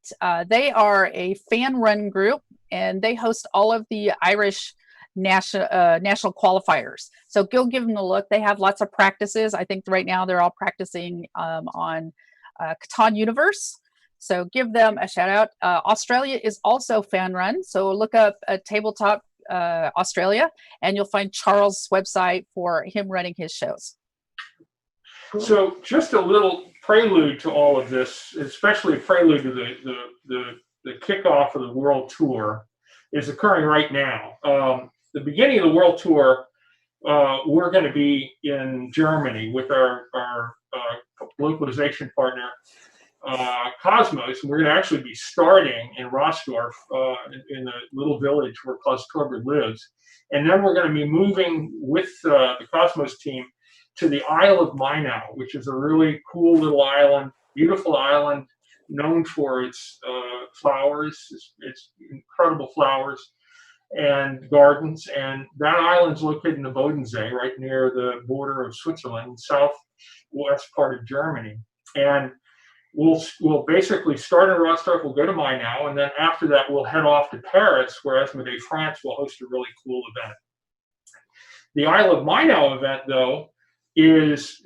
they are a fan-run group, and they host all of the Irish national qualifiers. So go give them a look. They have lots of practices. I think right now they're all practicing on Katan Universe. So give them a shout out. Australia is also fan-run. So look up Tabletop Australia, and you'll find Charles' website for him running his shows. So just a little prelude to all of this, especially a prelude to the kickoff of the World Tour, is occurring right now. The beginning of the World Tour, we're going to be in Germany with our localization partner, Cosmos, and we're going to actually be starting in Rossdorf, in a little village where Klaus Torber lives. And then we're going to be moving with the Cosmos team to the Isle of Mainau, which is a really cool little island, beautiful island, known for its flowers, its incredible flowers and gardens. And that island's located in the Bodensee, right near the border of Switzerland, southwest part of Germany. And we'll basically start in Rostock, we'll go to Mainau, and then after that we'll head off to Paris, where Asmodee France will host a really cool event. The Isle of Mainau event, though, is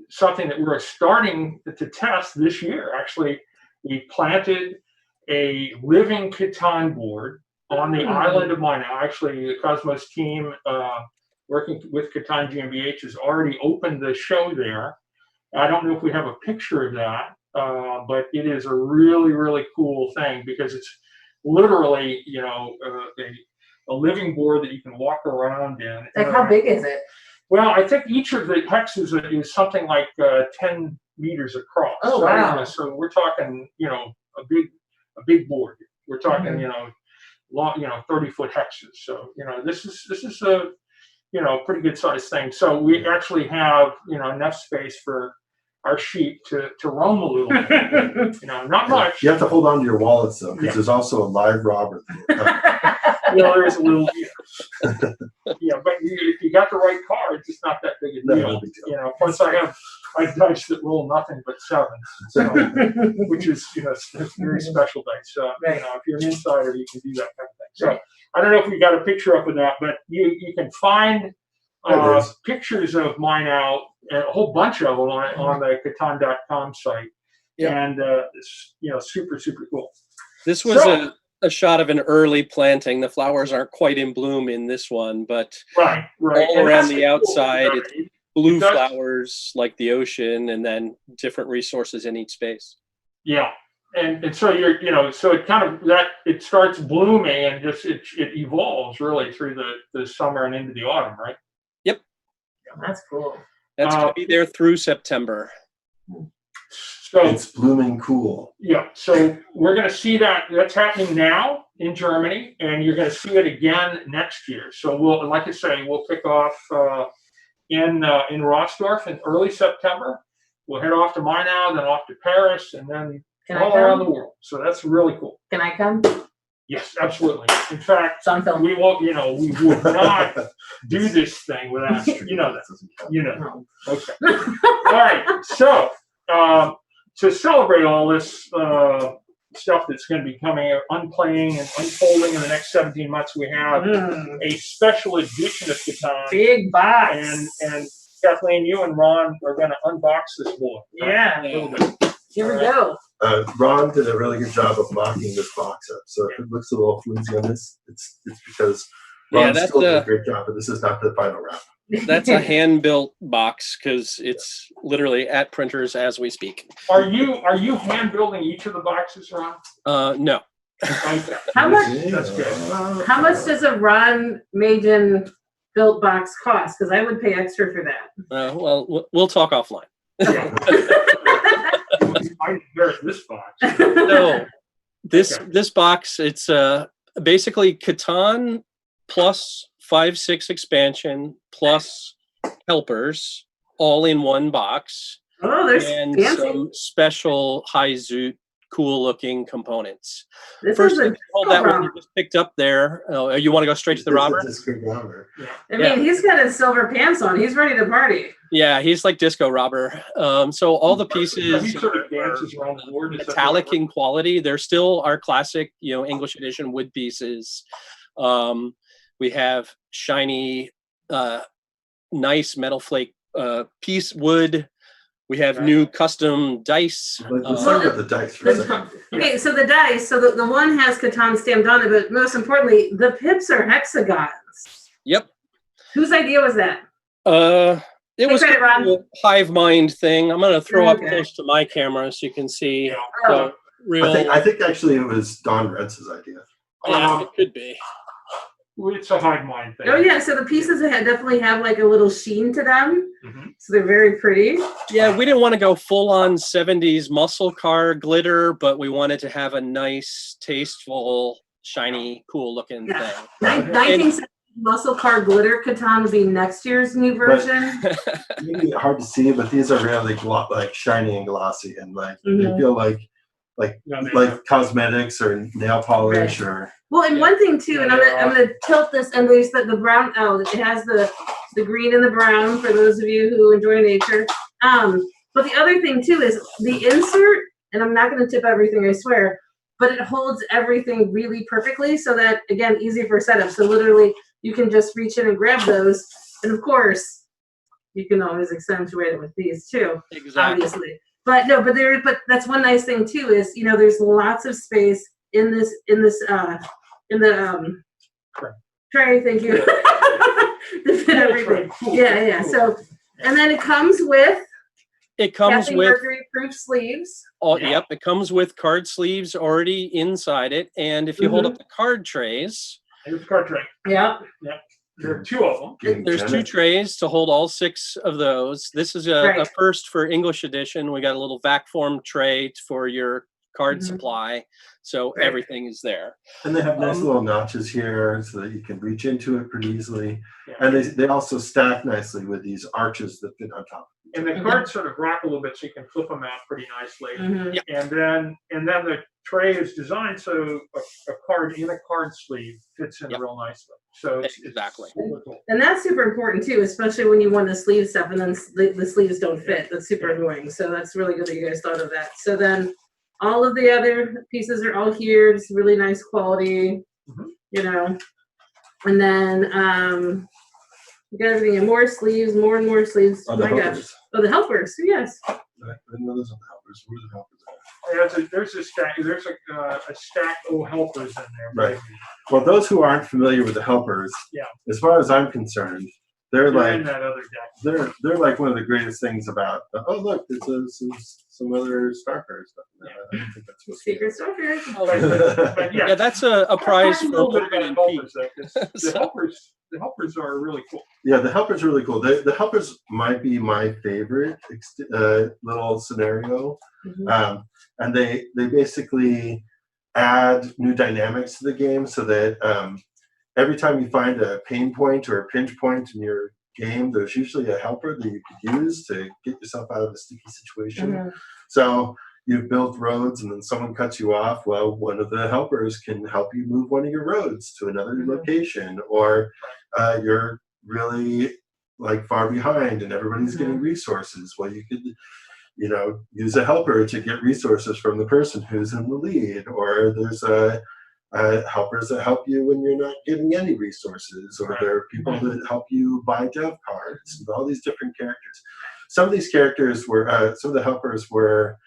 something that we're starting to test this year. Actually, we planted a living Catan board on the island of Mainau. Actually, the Cosmos team, working with Catan GmbH, has already opened the show there. I don't know if we have a picture of that, but it is a really, really cool thing, because it's literally, a living board that you can walk around in. Like, how big is it? Well, I think each of the hexes is something like 10 meters across. Oh, wow. So we're talking, a big board. We're talking, long, 30-foot hexes. So, this is a, pretty good sized thing. So we actually have, enough space for our sheep to roam a little bit. Not much. You have to hold on to your wallets, though, because there's also a live robber. There's a little, but if you got the right cards, it's not that big a deal. No big deal. Of course, I have dice that roll nothing but sevens, so, which is it's very special dice. So if you're an insider, you can do that kind of thing. So I don't know if we got a picture up of that, but you can find pictures of Mainau, a whole bunch of them on the Catan.com site, and it's super, super cool. This was a shot of an early planting. The flowers aren't quite in bloom in this one, but right. all around the outside, cool. it's blue flowers like the ocean, and then different resources in each space. Yeah, and so so it kind of it starts blooming, and just it evolves really through the summer and into the autumn, right? Yep. That's cool. That's going to be there through September. So It's blooming cool. yeah, so we're going to see that. That's happening now in Germany, and you're going to see it again next year. So we'll, like I say, we'll kick off in Rossdorf in early September. We'll head off to Mainau, then off to Paris, and then Can I all around come? the world. So that's really cool. Can I come? Yes, absolutely. In fact, It's on film. we won't. You know, we would not do this thing without you know that. You know. No. Okay. All right. So to celebrate all this stuff that's going to be coming, unplaying and unfolding in the next 17 months, we have a special edition of Catan. Big box. And Kathleen, you and Ron are going to unbox this boy. Right? Yeah. A little bit. Here we All right. go. Ron did a really good job of mocking this box up. So if it looks a little flimsy on this, it's because Ron that's still did a great job, but this is not the final wrap. That's a hand-built box because it's literally at printers as we speak. Are you hand building each of the boxes, Ron? No. Okay. How much? That's good. How much does a Ron Majan built box cost? Because I would pay extra for that. Well, we'll talk offline. I inherit this box. No, this Okay. this box, it's basically Catan plus 5/6 expansion plus helpers all in one box, Oh, there's and fancy. some special high zoot cool looking components. This First, is if a you hold that one robber. you just picked up there. Oh, you want to go straight to the robber? It's a disco robber. I mean, he's got his silver pants on. He's ready to party. Yeah, he's like disco robber. So all the pieces He sort of are dances around the board. Is that metallic right? in quality. They're still our classic, English edition wood pieces. We have shiny, nice metal flake piece wood. We have Right. new custom dice. Let's talk about the dice for a second. Okay, so the dice, so the one has Catan stamped on it, but most importantly, the pips are hexagons. Yep. Whose idea was that? It was credit, kind of Ron. a hive mind thing. I'm going to throw up Okay. close to my camera so you can see. Yeah. The real. I think actually it was Don Retz's idea. Yeah, it could be. It's a hive mind thing. Oh yeah, so the pieces definitely have like a little sheen to them, Mhm. so they're very pretty. Yeah, we didn't want to go full on 70s muscle car glitter, but we wanted to have a nice, tasteful, shiny, cool looking Yeah. thing. 1970s muscle car glitter Catan will be next year's new version. Maybe hard to see, but these are really like shiny and glossy, and like Mhm. they feel like cosmetics or nail polish or. Well, and one thing too, and I'm gonna tilt this, and there's the brown. Oh, it has the green and the brown for those of you who enjoy nature. But the other thing too is the insert, and I'm not gonna tip everything, I swear, but it holds everything really perfectly, so that again, easy for setup. So literally, you can just reach in and grab those, and of course, you can always accentuate it with these too, Exactly. obviously. But no, but that's one nice thing too is there's lots of space in the tray. Thank you. To fit everything. Cool. Yeah. Cool. So, and then it comes with Kathy with Mercury proof sleeves. Yep, it comes with card sleeves already inside it, and if you hold up the card trays, Here's the card tray. Yeah. There are two of them. there's 2 trays to hold all 6 of those. This is a Right. first for English edition. We got a little vac form tray for your card Mhm. supply, so Right. everything is there. And they have nice little notches here so that you can reach into it pretty easily. Yeah. And they also stack nicely with these arches that fit on top. And the cards sort of rock a little bit, so you can flip them out pretty nicely. Mhm. Yep. And then the tray is designed so a card in a card sleeve fits in Yep. real nicely. So it's Exactly. super cool. And that's super important too, especially when you want to sleeve stuff and then the sleeves don't fit. That's super annoying. So that's really good that you guys thought of that. So then all of the other pieces are all here. It's really nice quality, Mhm. And then we got everything in more sleeves, more and more sleeves. Oh, Oh the my gosh. helpers. Oh, the helpers. Yes. I didn't know those are the helpers. Where are the helpers at? There's a stack. There's a stack of helpers in there. Right. Well, those who aren't familiar with the helpers, Yeah. as far as I'm concerned, they're They're like in that other deck. they're like one of the greatest things about. Oh, look, it's some some other Starfarer stuff. I don't think that's supposed to be. Secret Starfarers. But yeah, Yeah, that's a prize talk a for little bit Logan about and helpers, Pete. though, 'cause the helpers are really cool. Yeah, the helpers are really cool. The helpers might be my favorite little scenario, Mhm. and they basically add new dynamics to the game so that every time you find a pain point or a pinch point in your game, there's usually a helper that you could use to get yourself out of a sticky situation. Mhm. So you've built roads and then someone cuts you off. Well, one of the helpers can help you move one of your roads to another location, or you're really like far behind and everybody's getting resources. Well, you could, use a helper to get resources from the person who's in the lead, or there's helpers that help you when you're not getting any resources, or there are people that help you buy dev cards, and all these different characters. Some of these characters were, some of the helpers were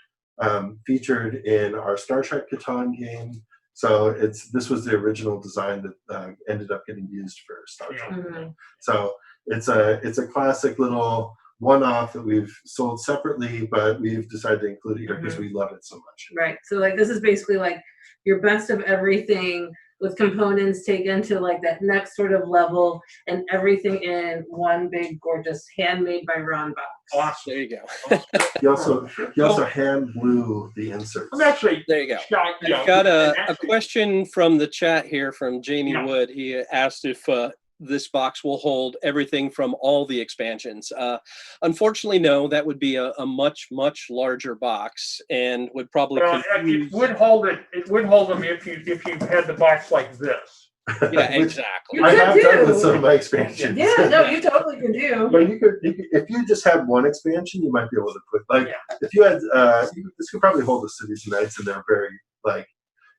featured in our Star Trek Catan game. So this was the original design that ended up getting used for Star Trek. Mhm. So it's a classic little one-off that we've sold separately, but we've decided to include it here because we love it so much. Right. So like this is basically like your best of everything with components taken to like that next sort of level, and everything in one big gorgeous handmade by Ron box. Awesome. There you go. He also hand blew the inserts. I'm actually There you go. shocked. Yeah, I've got and a actually- question from the chat here from Jamie Yeah. Wood. He asked if this box will hold everything from all the expansions. Unfortunately, no. That would be a much, much larger box and would probably confuse. It would hold it. It would hold them if you had the box like this. Yeah, Which exactly. You I could have done do. with some of my expansions. Yeah, no, you totally can do. But you could, if you just had one expansion, you might be able to put if you had this could probably hold the Cities Unites, and they're very like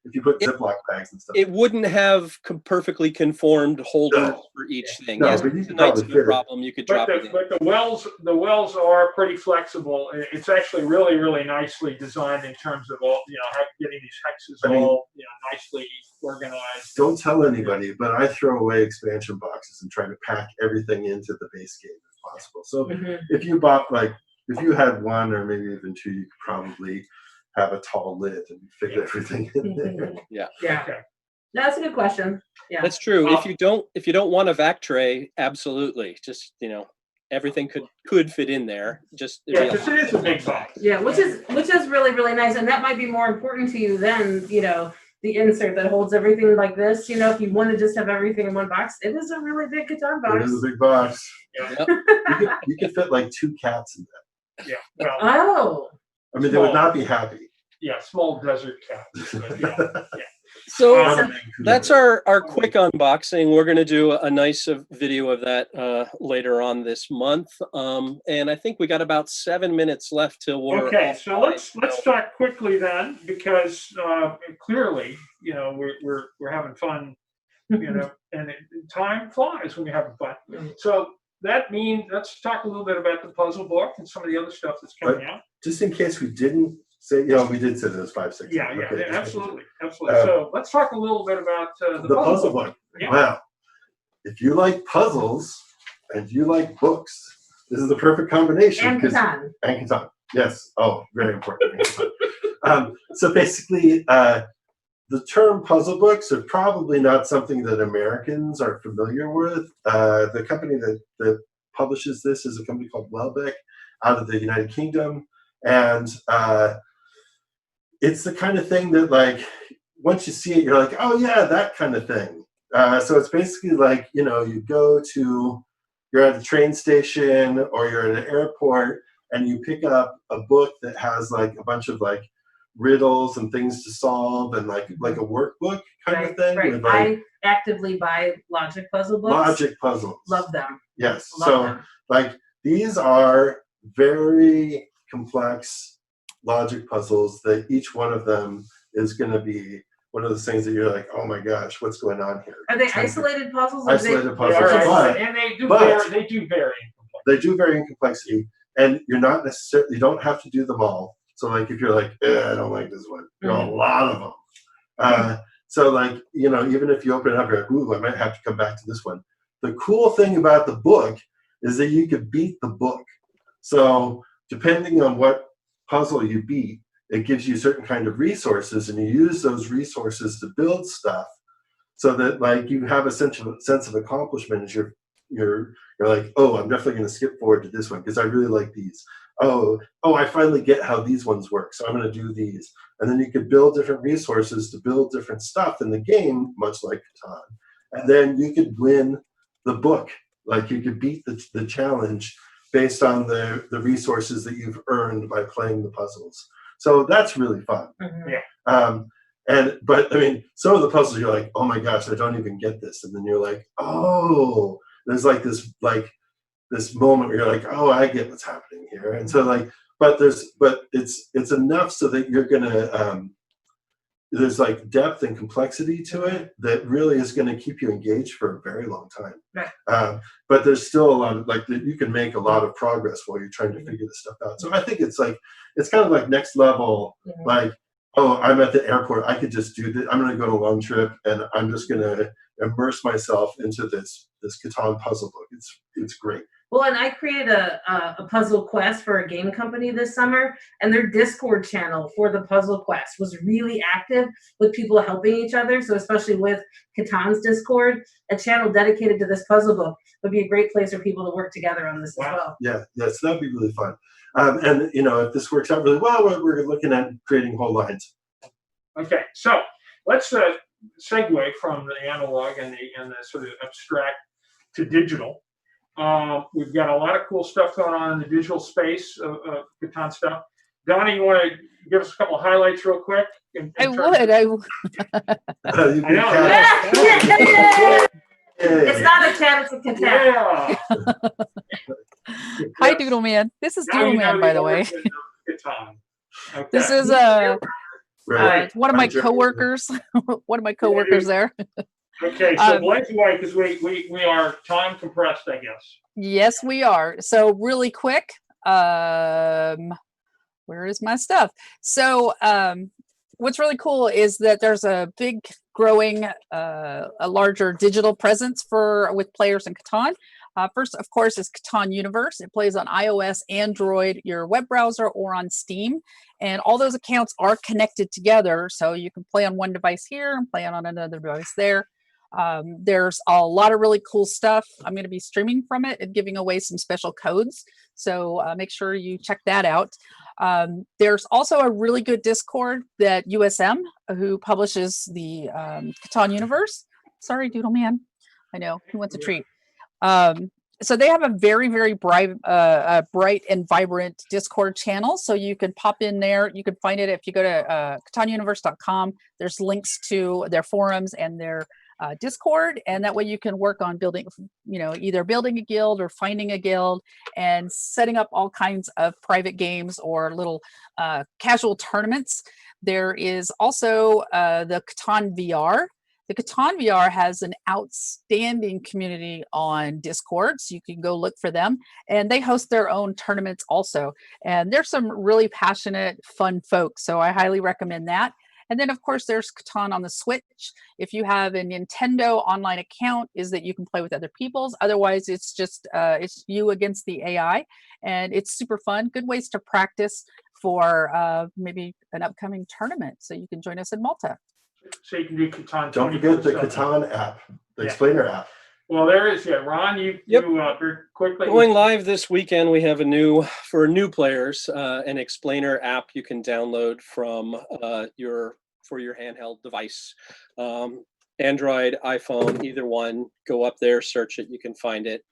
if you put Ziploc bags and stuff. It wouldn't have perfectly conformed holders for each thing. No, Yes, but you it's a could nice probably fit it. problem. You could drop it in. But the wells are pretty flexible. It's actually really, really nicely designed in terms of all getting these hexes all nicely organized. Don't tell anybody, but I throw away expansion boxes and try to pack everything into the base game if possible. So if you bought if you had one or maybe even two, you could probably have a tall lid and fit everything in there. Yeah. Yeah. Okay. That's a good question. Yeah. That's true. If you don't want a vac tray, absolutely. Just everything could fit in there. Just Because it is a big box. Yeah, which is really, really nice. And that might be more important to you than, the insert that holds everything like this. If you want to just have everything in one box, it is a really big Catan box. It is a big box. Yeah. You could fit like 2 cats in that. Yeah. Well, Oh. I mean, they would not be happy. yeah, small desert cats. But, So that's our quick unboxing. We're going to do a nice video of that later on this month. And I think we got about 7 minutes left till we're okay, off. so let's talk quickly then, because clearly, we're having fun, and time flies when you're having fun. So that means let's talk a little bit about the puzzle book and some of the other stuff that's coming out. Just in case we didn't say, we did say those 5, 6. Yeah, Okay, absolutely. So let's talk a little bit about the puzzle book. Yeah. Wow. If you like puzzles and you like books, this is the perfect combination. And Catan. And Catan. Yes. Oh, very important. So basically, the term puzzle books are probably not something that Americans are familiar with. The company that publishes this is a company called Welbeck out of the United Kingdom. And it's the kind of thing that, once you see it, you're like, oh, yeah, that kind of thing. So it's basically like, you're at a train station or you're at an airport and you pick up a book that has a bunch of riddles and things to solve and like a workbook kind of thing. Right. With, I actively buy logic puzzle books. Logic puzzles. Love them. Yes. Love them. These are very complex logic puzzles that each one of them is going to be one of those things that you're like, oh my gosh, what's going on here? Are they isolated puzzles? Isolated puzzles, and they do vary in complexity. They do vary in complexity, and you don't have to do them all. So if you're like, I don't like this one, there are a lot of them. So even if you open it up, you're like, ooh, I might have to come back to this one. The cool thing about the book is that you could beat the book. So depending on what puzzle you beat, it gives you certain kind of resources, and you use those resources to build stuff, so that like you have a sense of accomplishment as you're like, oh, I'm definitely going to skip forward to this one because I really like these. Oh, I finally get how these ones work, so I'm going to do these. And then you could build different resources to build different stuff in the game, much like Catan. And then you could win the book, like you could beat the challenge based on the resources that you've earned by playing the puzzles. So that's really fun. Yeah. But I mean, some of the puzzles you're like, oh my gosh, I don't even get this, and then you're like, oh, there's like this moment where you're like, oh, I get what's happening here, and so like, but it's enough so that you're gonna there's like depth and complexity to it that really is going to keep you engaged for a very long time. Right. But there's still a lot of like you can make a lot of progress while you're trying to figure this stuff out. So I think it's kind of like next level, like, oh, I'm at the airport, I could just do this. I'm going to go on a long trip and I'm just going to immerse myself into this Catan puzzle book. It's great. Well, and I created a puzzle quest for a game company this summer, and their Discord channel for the puzzle quest was really active with people helping each other. So especially with Catan's Discord, a channel dedicated to this puzzle book would be a great place for people to work together on this as well. Yeah, so that'd be really fun. And if this works out really well, we're looking at creating whole lines. Okay, so let's segue from the analog and the sort of abstract to digital. We've got a lot of cool stuff going on in the digital space of Catan stuff. Donna, you want to give us a couple of highlights real quick? I would. I know. It's not a chat, it's a Catan. Yeah. Hi, Doodle Man. This is Doodle Man, by the way. Okay. This is one of my coworkers. One of my coworkers there. Okay, so Blake's away because we are time compressed, I guess. Yes, we are. So really quick, where is my stuff? So what's really cool is that there's a big growing, a larger digital presence with players in Catan. First, of course, is Katan Universe. It plays on iOS, Android, your web browser, or on Steam. And all those accounts are connected together. So you can play on one device here and play on another device there. There's a lot of really cool stuff. I'm going to be streaming from it and giving away some special codes. So make sure you check that out. There's also a really good Discord that USM, who publishes the Katan Universe. Sorry, Doodle Man. I know, he wants a treat. So they have a very, very bright and vibrant Discord channel. So you can pop in there. You can find it if you go to KatanUniverse.com. There's links to their forums and their Discord, and that way you can work on building, either building a guild or finding a guild and setting up all kinds of private games or little casual tournaments. There is also the Catan VR. The Catan VR has an outstanding community on Discord, so you can go look for them. And they host their own tournaments also. And there's some really passionate, fun folks, so I highly recommend that. And then, of course, there's Catan on the Switch. If you have a Nintendo online account, is that you can play with other people's. Otherwise, it's just it's you against the AI, and it's super fun. Good ways to practice for maybe an upcoming tournament. So you can join us in Malta. So you can do Catan. Don't forget the Catan app, the Explainer app. Well, there is, Ron, you very quickly. Going live this weekend, we have for new players, an Explainer app you can download from your handheld device. Android, iPhone, either one. Go up there, search it, you can find it.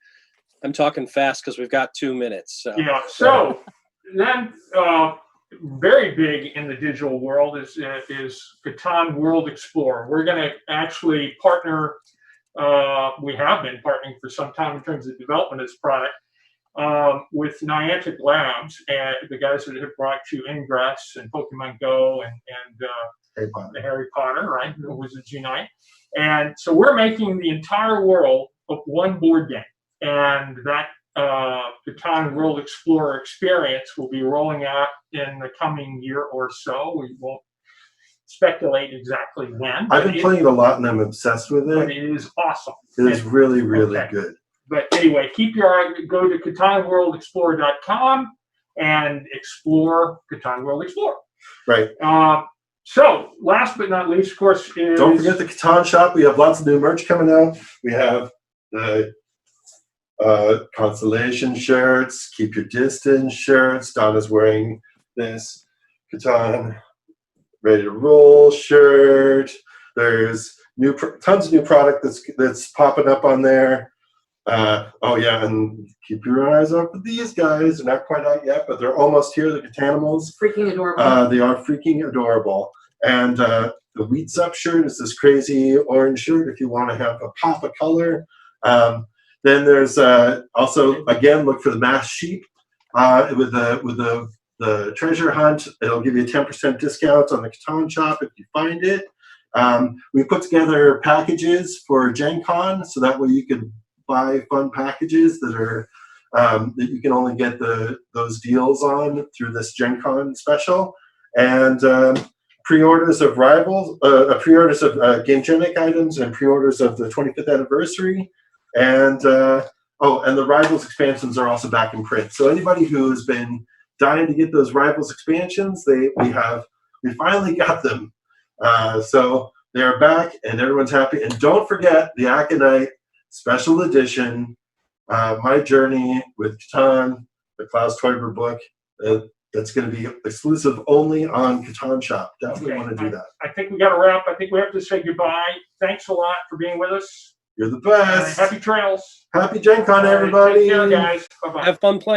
I'm talking fast because we've got 2 minutes. So. Yeah, so then very big in the digital world is Catan World Explorer. We're going to actually partner. We have been partnering for some time in terms of development of this product with Niantic Labs and the guys that have brought you Ingress and Pokemon Go and the Harry Potter, right? The Wizards Unite. And so we're making the entire world of one board game, and that Catan World Explorer experience will be rolling out in the coming year or so. We won't speculate exactly when. I've been playing it a lot and I'm obsessed with it. But it is awesome. It is really, really good. But anyway, go to CatanWorldExplorer.com and explore Catan World Explorer. Right. So last but not least, of course, is Don't forget the Catan shop. We have lots of new merch coming out. We have the Constellation shirts, Keep Your Distance shirts. Donna's wearing this Catan Ready to Roll shirt. There's tons of new product that's popping up on there. Oh yeah, and keep your eyes out for these guys. They're not quite out yet, but they're almost here. The Catanimals. Freaking adorable. They are freaking adorable. And the Wheats Up shirt is this crazy orange shirt if you want to have a pop of color. Then there's also, again, look for the masked sheep with the treasure hunt. It'll give you a 10% discount on the Catan shop if you find it. We put together packages for Gen Con, so that way you can buy fun packages that are that you can only get those deals on through this Gen Con special. And pre-orders of Rivals, pre-orders of Gamegenic items, and pre-orders of the 25th anniversary. And and the Rivals expansions are also back in print. So anybody who's been dying to get those Rivals expansions, we finally got them. So they're back, and everyone's happy. And don't forget the Aconite Special Edition, My Journey with Catan, the Klaus Teuber book. That's going to be exclusive only on Catan Shop. Definitely want to do that. I think we got to wrap. I think we have to say goodbye. Thanks a lot for being with us. You're the best. Happy trails. Happy Gen Con, everybody. Take care, guys. Bye-bye. Have fun playing.